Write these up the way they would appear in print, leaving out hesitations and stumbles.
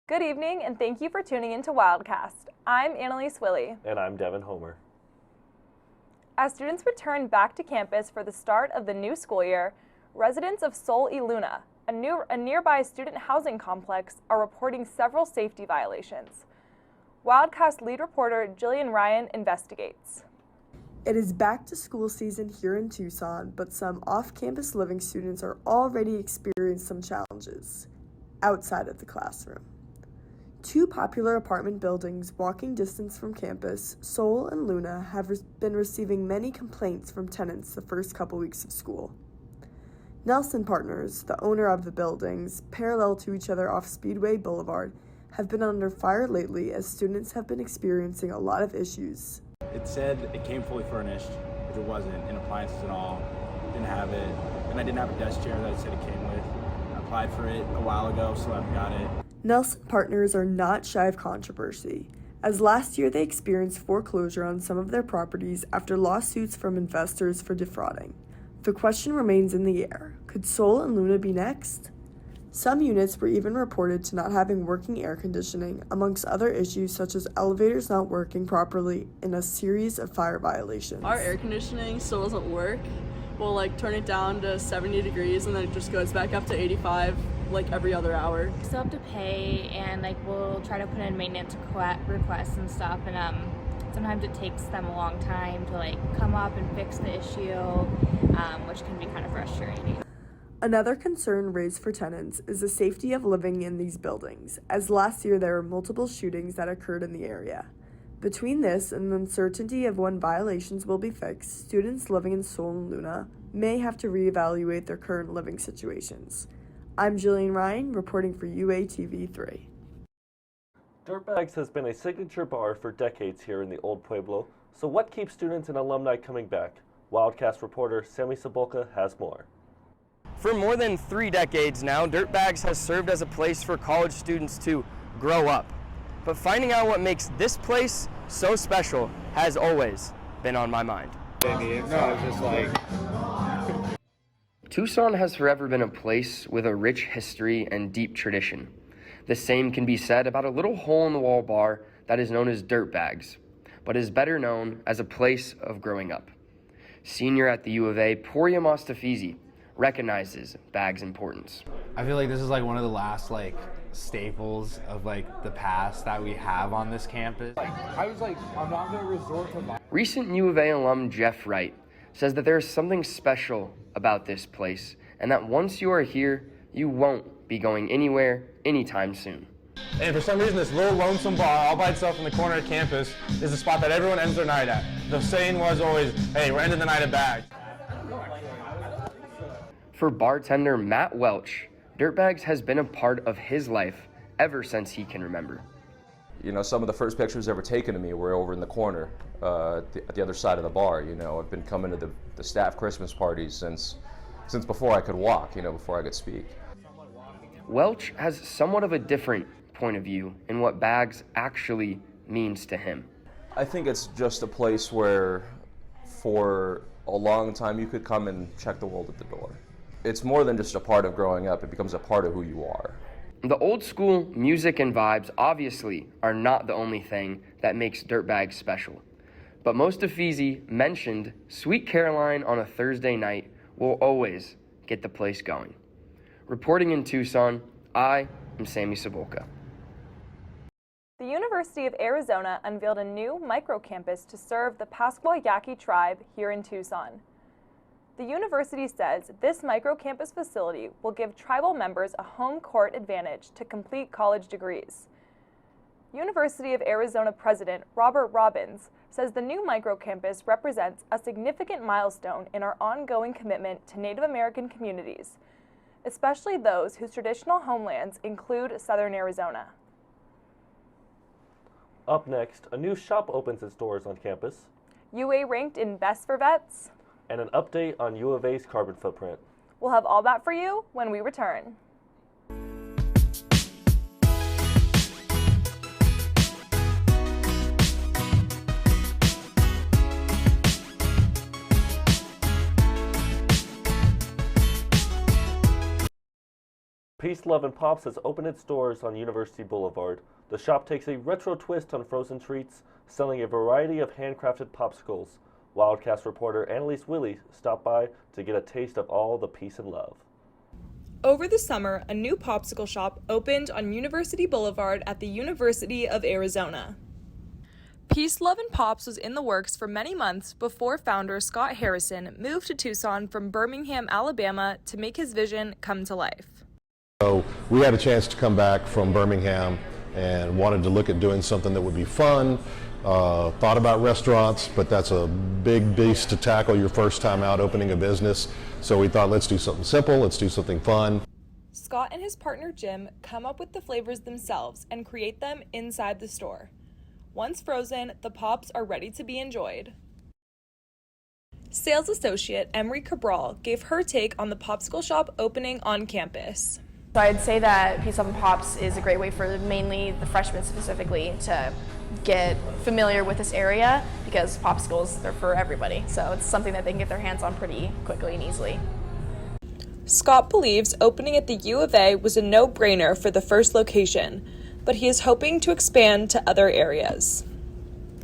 Good evening, and thank you for tuning in to Wildcast. I'm Annalise Wille. And I'm Devin Homer. As students return back to campus for the start of the new school year, residents of Sol y Luna, a nearby student housing complex, are reporting several safety violations. Wildcast lead reporter Jillian Ryan investigates. It is back to school season here in Tucson, but some off-campus living students are already experiencing some challenges outside of the classroom. Two popular apartment buildings walking distance from campus, Sol and Luna, have been receiving many complaints from tenants the first couple weeks of school. Nelson Partners, the owner of the buildings, parallel to each other off Speedway Boulevard, have been under fire lately as students have been experiencing a lot of issues. It said it came fully furnished, which it wasn't, and appliances and all. Didn't have it, and I didn't have a desk chair that it said it came with. I applied for it a while ago, so I haven't got it. Nelson Partners are not shy of controversy, as last year they experienced foreclosure on some of their properties after lawsuits from investors for defrauding. The question remains in the air. Could Sol and Luna be next? Some units were even reported to not having working air conditioning, amongst other issues such as elevators not working properly in a series of fire violations. Our air conditioning still doesn't work. We'll turn it down to 70 degrees and then it just goes back up to 85 every other hour. We still have to pay, and we'll try to put in maintenance requests and stuff, and sometimes it takes them a long time to come up and fix the issue, which can be kind of frustrating. Another concern raised for tenants is the safety of living in these buildings, as last year there were multiple shootings that occurred in the area. Between this and the uncertainty of when violations will be fixed, students living in Sol and Luna may have to reevaluate their current living situations. I'm Jillian Ryan, reporting for UATV3. Dirtbags has been a signature bar for decades here in the Old Pueblo, so what keeps students and alumni coming back? Wildcast reporter Sammy Cebulka has more. For more than 3 decades now, Dirtbags has served as a place for college students to grow up. But finding out what makes this place so special has always been on my mind. Tucson has forever been a place with a rich history and deep tradition. The same can be said about a little hole-in-the-wall bar that is known as Dirtbags, but is better known as a place of growing up. Senior at the U of A, Poria Mostafizi recognizes Bags' importance. I feel like this is one of the last staples of the past that we have on this campus. I'm not gonna resort to violence. Recent U of A alum Jeff Wright says that there is something special about this place, and that once you are here, you won't be going anywhere anytime soon. And for some reason, this little lonesome bar all by itself in the corner of campus is the spot that everyone ends their night at. The saying was always, hey, we're ending the night at Bags. For bartender Matt Welch, Dirtbags has been a part of his life ever since he can remember. You know, some of the first pictures ever taken of me were over in the corner at the other side of the bar. You know, I've been coming to the staff Christmas parties since before I could walk, before I could speak. Welch has somewhat of a different point of view in what Bags actually means to him. I think it's just a place where for a long time you could come and check the world at the door. It's more than just a part of growing up, it becomes a part of who you are. The old school music and vibes obviously are not the only thing that makes Dirtbags special. But Mostafizi mentioned Sweet Caroline on a Thursday night will always get the place going. Reporting in Tucson, I am Sammy Cebulka. The University of Arizona unveiled a new microcampus to serve the Pascua Yaqui tribe here in Tucson. The university says this microcampus facility will give tribal members a home court advantage to complete college degrees. University of Arizona President Robert Robbins says the new microcampus represents a significant milestone in our ongoing commitment to Native American communities, especially those whose traditional homelands include southern Arizona. Up next, a new shop opens its doors on campus. UA ranked in Best for Vets. And an update on U of A's carbon footprint. We'll have all that for you when we return. Peace, Love, and Pops has opened its doors on University Boulevard. The shop takes a retro twist on frozen treats, selling a variety of handcrafted popsicles. Wildcast reporter Annalise Wille stopped by to get a taste of all the peace and love. Over the summer, a new popsicle shop opened on University Boulevard at the University of Arizona. Peace, Love, and Pops was in the works for many months before founder Scott Harrison moved to Tucson from Birmingham, Alabama to make his vision come to life. So we had a chance to come back from Birmingham and wanted to look at doing something that would be fun. Thought about restaurants, but that's a big beast to tackle your first time out opening a business. So we thought, let's do something simple, let's do something fun. Scott and his partner Jim come up with the flavors themselves and create them inside the store. Once frozen, the pops are ready to be enjoyed. Sales associate Emery Cabral gave her take on the popsicle shop opening on campus. So I'd say that Peace, Love, and Pops is a great way for mainly the freshmen specifically to get familiar with this area, because popsicles, they're for everybody. So it's something that they can get their hands on pretty quickly and easily. Scott believes opening at the U of A was a no-brainer for the first location, but he is hoping to expand to other areas.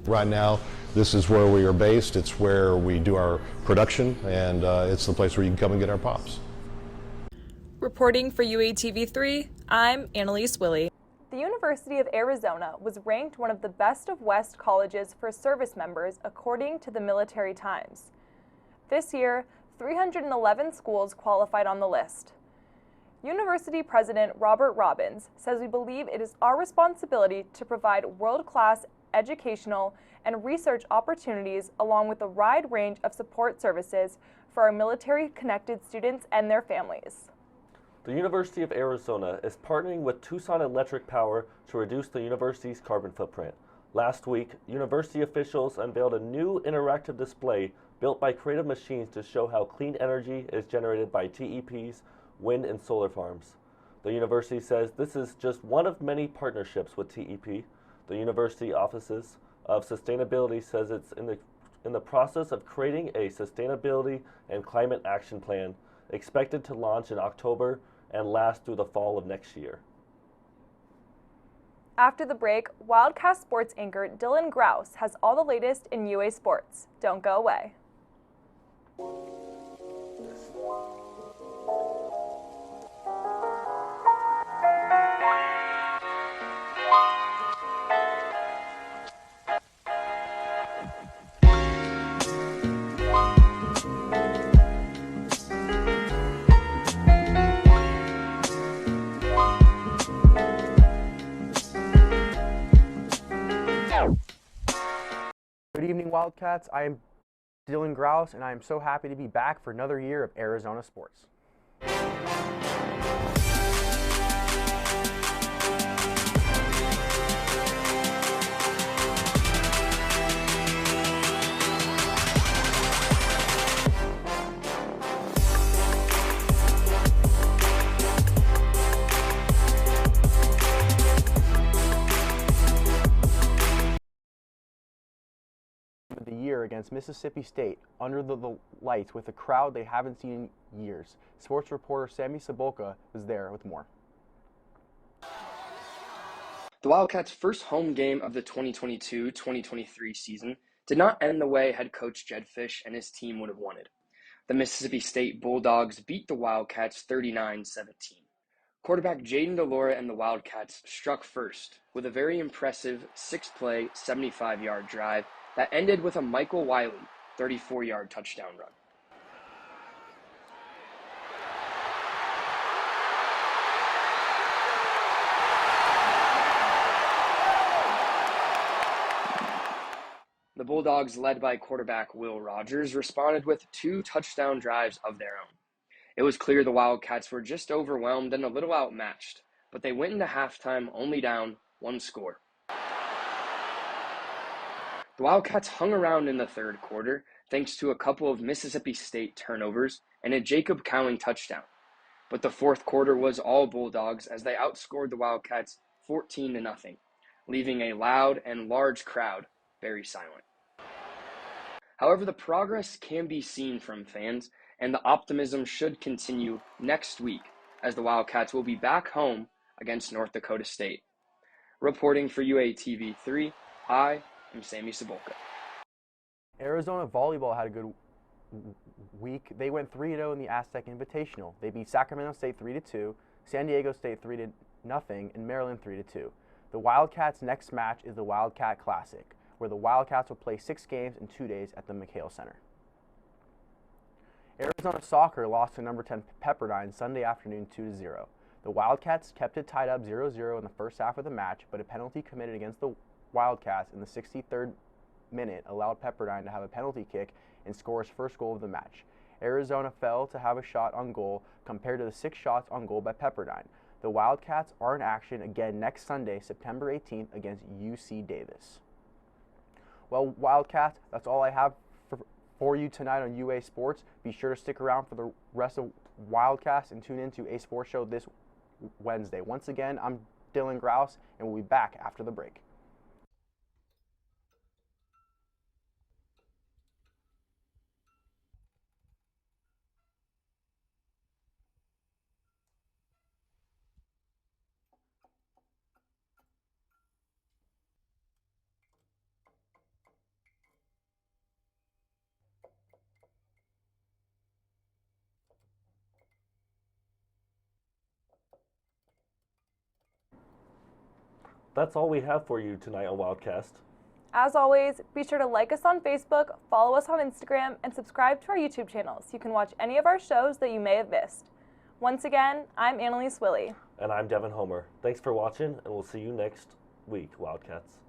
Right now, this is where we are based. It's where we do our production, and it's the place where you can come and get our pops. Reporting for UATV3, I'm Annalise Wille. The University of Arizona was ranked one of the best of West colleges for service members according to the Military Times. This year, 311 schools qualified on the list. University President Robert Robbins says we believe it is our responsibility to provide world-class educational and research opportunities along with a wide range of support services for our military-connected students and their families. The University of Arizona is partnering with Tucson Electric Power to reduce the university's carbon footprint. Last week, university officials unveiled a new interactive display built by Creative Machines to show how clean energy is generated by TEP's wind and solar farms. The university says this is just one of many partnerships with TEP. The University Offices of Sustainability says it's in the process of creating a sustainability and climate action plan expected to launch in October and last through the fall of next year. After the break, Wildcast sports anchor Dylan Grausz has all the latest in UA sports. Don't go away. Good evening, Wildcats. I am Dylan Grausz, and I am so happy to be back for another year of Arizona sports. The year against Mississippi State under the lights with a crowd they haven't seen in years. Sports reporter Sammy Sabolka is there with more. The Wildcats' first home game of the 2022-2023 season did not end the way head coach Jed Fish and his team would have wanted. The Mississippi State Bulldogs beat the Wildcats 39-17. Quarterback Jaden DeLora and the Wildcats struck first with a very impressive six-play, 75-yard drive that ended with a Michael Wille 34-yard touchdown run. The Bulldogs, led by quarterback Will Rogers, responded with two touchdown drives of their own. It was clear the Wildcats were just overwhelmed and a little outmatched, but they went into halftime only down one score. The Wildcats hung around in the third quarter thanks to a couple of Mississippi State turnovers and a Jacob Cowing touchdown. But the fourth quarter was all Bulldogs as they outscored the Wildcats 14-0, leaving a loud and large crowd very silent. However, the progress can be seen from fans, and the optimism should continue next week as the Wildcats will be back home against North Dakota State. Reporting for UATV3, I am Sammy Cebulka. Arizona volleyball had a good week. They went 3-0 in the Aztec Invitational. They beat Sacramento State 3-2, San Diego State 3-0, and Maryland 3-2. The Wildcats' next match is the Wildcat Classic, where the Wildcats will play 6 games in 2 days at the McHale Center. Arizona soccer lost to number 10 Pepperdine Sunday afternoon 2-0. The Wildcats kept it tied up 0-0 in the first half of the match, but a penalty committed against the Wildcats in the 63rd minute allowed Pepperdine to have a penalty kick and score his first goal of the match. Arizona fell to have a shot on goal compared to the 6 shots on goal by Pepperdine. The Wildcats are in action again next Sunday, September 18th against UC Davis. Well, Wildcats, that's all I have for you tonight on UA Sports. Be sure to stick around for the rest of Wildcast and tune in to A Sports Show this Wednesday. Once again, I'm Dylan Grausz, and we'll be back after the break. That's all we have for you tonight on Wildcast. As always, be sure to like us on Facebook, follow us on Instagram, and subscribe to our YouTube channel so you can watch any of our shows that you may have missed. Once again, I'm Annalise Wille. And I'm Devin Homer. Thanks for watching, and we'll see you next week, Wildcats.